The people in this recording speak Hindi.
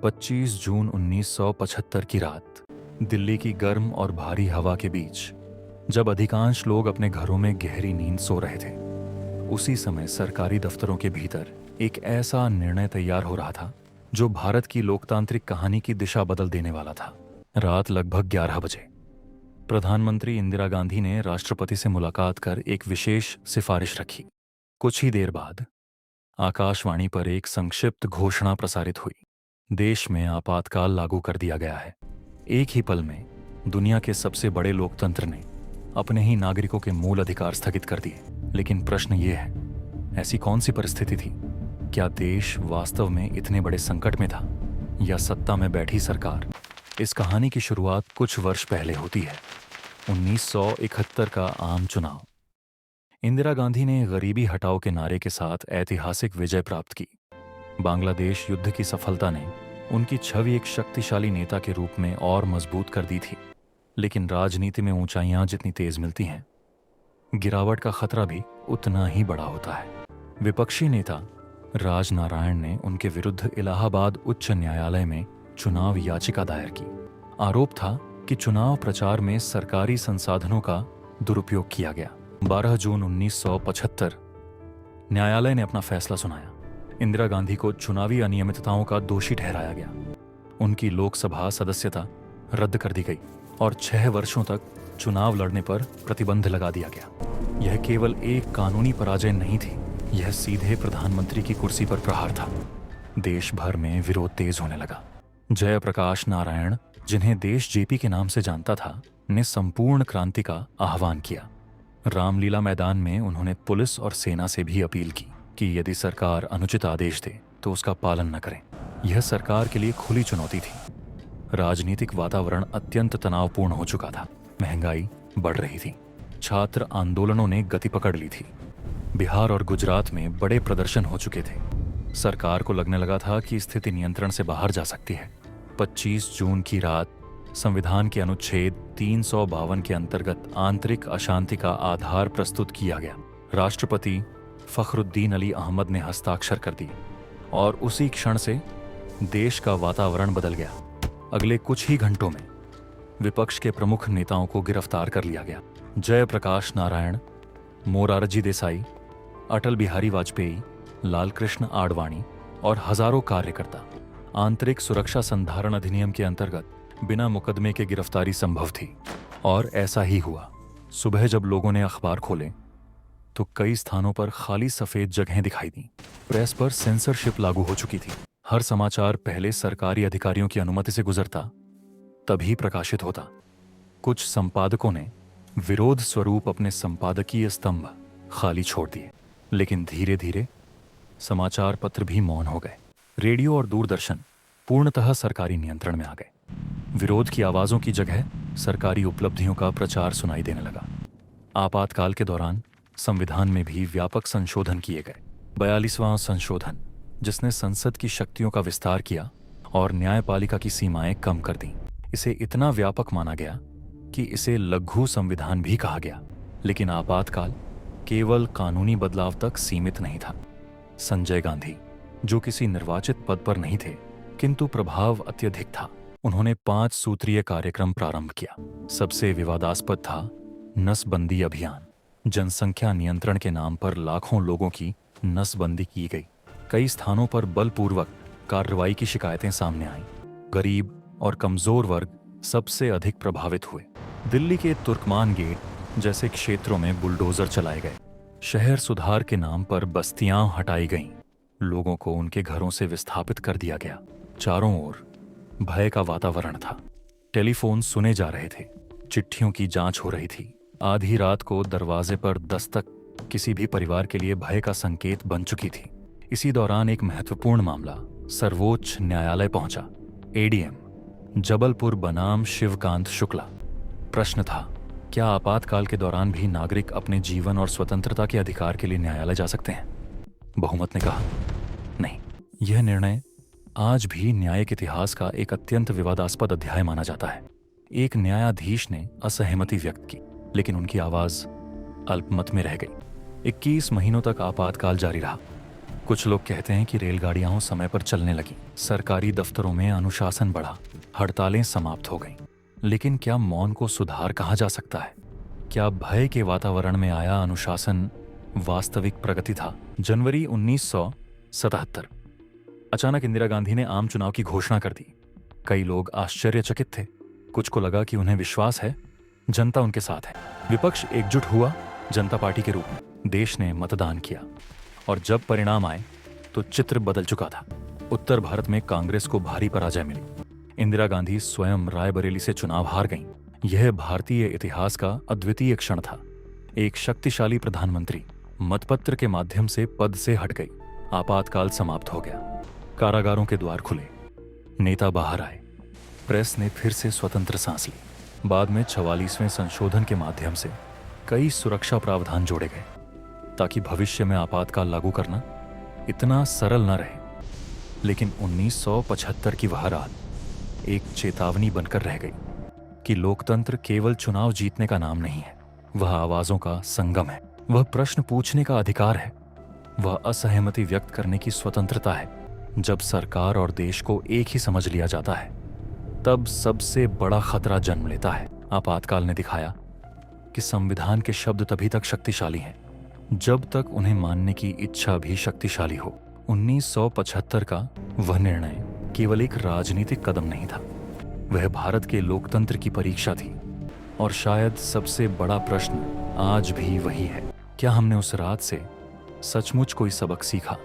25 जून 1975 की रात दिल्ली की गर्म और भारी हवा के बीच जब अधिकांश लोग अपने घरों में गहरी नींद सो रहे थे, उसी समय सरकारी दफ्तरों के भीतर एक ऐसा निर्णय तैयार हो रहा था जो भारत की लोकतांत्रिक कहानी की दिशा बदल देने वाला था। रात लगभग 11 बजे प्रधानमंत्री इंदिरा गांधी ने राष्ट्रपति से मुलाकात कर एक विशेष सिफारिश रखी। कुछ ही देर बाद आकाशवाणी पर एक संक्षिप्त घोषणा प्रसारित हुई। देश में आपातकाल लागू कर दिया गया है। एक ही पल में दुनिया के सबसे बड़े लोकतंत्र ने अपने ही नागरिकों के मूल अधिकार स्थगित कर दिए। लेकिन प्रश्न ये है, ऐसी कौन सी परिस्थिति थी? क्या देश वास्तव में इतने बड़े संकट में था, या सत्ता में बैठी सरकार? इस कहानी की शुरुआत कुछ वर्ष पहले होती है। 1971 का आम चुनाव। इंदिरा गांधी ने गरीबी हटाओ के नारे के साथ ऐतिहासिक विजय प्राप्त की। बांग्लादेश युद्ध की सफलता ने उनकी छवि एक शक्तिशाली नेता के रूप में और मजबूत कर दी थी। लेकिन राजनीति में ऊंचाइयां जितनी तेज मिलती हैं, गिरावट का खतरा भी उतना ही बड़ा होता है। विपक्षी नेता राजनारायण ने उनके विरुद्ध इलाहाबाद उच्च न्यायालय में चुनाव याचिका दायर की। आरोप था कि चुनाव प्रचार में सरकारी संसाधनों का दुरुपयोग किया गया। 12 जून 1975 न्यायालय ने अपना फैसला सुनाया। इंदिरा गांधी को चुनावी अनियमितताओं का दोषी ठहराया गया। उनकी लोकसभा सदस्यता रद्द कर दी गई और 6 वर्षों तक चुनाव लड़ने पर प्रतिबंध लगा दिया गया। यह केवल एक कानूनी पराजय नहीं थी, यह सीधे प्रधानमंत्री की कुर्सी पर प्रहार था। देश भर में विरोध तेज होने लगा। जयप्रकाश नारायण, जिन्हें देश जेपी के नाम से जानता था, ने संपूर्ण क्रांति का आह्वान किया। रामलीला मैदान में उन्होंने पुलिस और सेना से भी अपील की कि यदि सरकार अनुचित आदेश दे तो उसका पालन न करें। यह सरकार के लिए खुली चुनौती थी। राजनीतिक वातावरण अत्यंत तनावपूर्ण हो चुका था। महंगाई बढ़ रही थी। छात्र आंदोलनों ने गति पकड़ ली थी। बिहार और गुजरात में बड़े प्रदर्शन हो चुके थे। सरकार को लगने लगा था कि स्थिति नियंत्रण से बाहर जा सकती है। 25 जून की रात संविधान के अनुच्छेद 352 के अंतर्गत आंतरिक अशांति का आधार प्रस्तुत किया गया। राष्ट्रपति फखरुद्दीन अली अहमद ने हस्ताक्षर कर दिए और उसी क्षण से देश का वातावरण बदल गया। अगले कुछ ही घंटों में विपक्ष के प्रमुख नेताओं को गिरफ्तार कर लिया गया। जयप्रकाश नारायण, मोरारजी देसाई, अटल बिहारी वाजपेयी, लालकृष्ण आडवाणी और हजारों कार्यकर्ता। आंतरिक सुरक्षा संधारण अधिनियम के अंतर्गत बिना मुकदमे के गिरफ्तारी संभव थी, और ऐसा ही हुआ। सुबह जब लोगों ने अखबार खोले तो कई स्थानों पर खाली सफेद जगहें दिखाई दी। प्रेस पर सेंसरशिप लागू हो चुकी थी। हर समाचार पहले सरकारी अधिकारियों की अनुमति से गुजरता, तभी प्रकाशित होता। कुछ संपादकों ने विरोध स्वरूप अपने संपादकीय स्तंभ खाली छोड़ दिए। लेकिन धीरे धीरे समाचार पत्र भी मौन हो गए। रेडियो और दूरदर्शन पूर्णतः सरकारी नियंत्रण में आ गए। विरोध की आवाजों की जगह सरकारी उपलब्धियों का प्रचार सुनाई देने लगा। आपातकाल के दौरान संविधान में भी व्यापक संशोधन किए गए। 42वां संशोधन, जिसने संसद की शक्तियों का विस्तार किया और न्यायपालिका की सीमाएं कम कर दी। इसे इतना व्यापक माना गया कि इसे लघु संविधान भी कहा गया। लेकिन आपातकाल केवल कानूनी बदलाव तक सीमित नहीं था। संजय गांधी, जो किसी निर्वाचित पद पर नहीं थे किंतु प्रभाव अत्यधिक था, उन्होंने 5 सूत्रीय कार्यक्रम प्रारंभ किया। सबसे विवादास्पद था नसबंदी अभियान। जनसंख्या नियंत्रण के नाम पर लाखों लोगों की नसबंदी की गई। कई स्थानों पर बलपूर्वक कार्रवाई की शिकायतें सामने आईं। गरीब और कमजोर वर्ग सबसे अधिक प्रभावित हुए। दिल्ली के तुर्कमान गेट जैसे क्षेत्रों में बुलडोजर चलाए गए। शहर सुधार के नाम पर बस्तियां हटाई गईं। लोगों को उनके घरों से विस्थापित कर दिया गया। चारों ओर भय का वातावरण था। टेलीफोन सुने जा रहे थे। चिट्ठियों की जांच हो रही थी। आधी रात को दरवाजे पर दस्तक किसी भी परिवार के लिए भय का संकेत बन चुकी थी। इसी दौरान एक महत्वपूर्ण मामला सर्वोच्च न्यायालय पहुंचा। एडीएम जबलपुर बनाम शिवकांत शुक्ला। प्रश्न था, क्या आपातकाल के दौरान भी नागरिक अपने जीवन और स्वतंत्रता के अधिकार के लिए न्यायालय जा सकते हैं? बहुमत ने कहा नहीं। यह निर्णय आज भी न्यायिक इतिहास का एक अत्यंत विवादास्पद अध्याय माना जाता है। एक न्यायाधीश ने असहमति व्यक्त की, लेकिन उनकी आवाज अल्पमत में रह गई। 21 महीनों तक आपातकाल जारी रहा। कुछ लोग कहते हैं कि रेलगाड़ियां समय पर चलने लगी, सरकारी दफ्तरों में अनुशासन बढ़ा, हड़तालें समाप्त हो गईं। लेकिन क्या मौन को सुधार कहा जा सकता है? क्या भय के वातावरण में आया अनुशासन वास्तविक प्रगति था? जनवरी 1977 अचानक इंदिरा गांधी ने आम चुनाव की घोषणा कर दी। कई लोग आश्चर्यचकित थे। कुछ को लगा कि उन्हें विश्वास है, जनता उनके साथ है। विपक्ष एकजुट हुआ जनता पार्टी के रूप में। देश ने मतदान किया और जब परिणाम आए तो चित्र बदल चुका था। उत्तर भारत में कांग्रेस को भारी पराजय मिली। इंदिरा गांधी स्वयं रायबरेली से चुनाव हार गईं। यह भारतीय इतिहास का अद्वितीय क्षण था। एक शक्तिशाली प्रधानमंत्री मतपत्र के माध्यम से पद से हट गई। आपातकाल समाप्त हो गया। कारागारों के द्वार खुले, नेता बाहर आए, प्रेस ने फिर से स्वतंत्र सांस ली। बाद में 44वें संशोधन के माध्यम से कई सुरक्षा प्रावधान जोड़े गए ताकि भविष्य में आपातकाल लागू करना इतना सरल न रहे। लेकिन 1975 की वह रात एक चेतावनी बनकर रह गई कि लोकतंत्र केवल चुनाव जीतने का नाम नहीं है, वह आवाजों का संगम है, वह प्रश्न पूछने का अधिकार है, वह असहमति व्यक्त करने की स्वतंत्रता है। जब सरकार और देश को एक ही समझ लिया जाता है, तब सबसे बड़ा खतरा जन्म लेता है। आपातकाल ने दिखाया कि संविधान के शब्द तभी तक शक्तिशाली हैं जब तक उन्हें मानने की इच्छा भी शक्तिशाली हो। 1975 का वह निर्णय केवल एक राजनीतिक कदम नहीं था, वह भारत के लोकतंत्र की परीक्षा थी। और शायद सबसे बड़ा प्रश्न आज भी वही है, क्या हमने उस रात से सचमुच कोई सबक सीखा?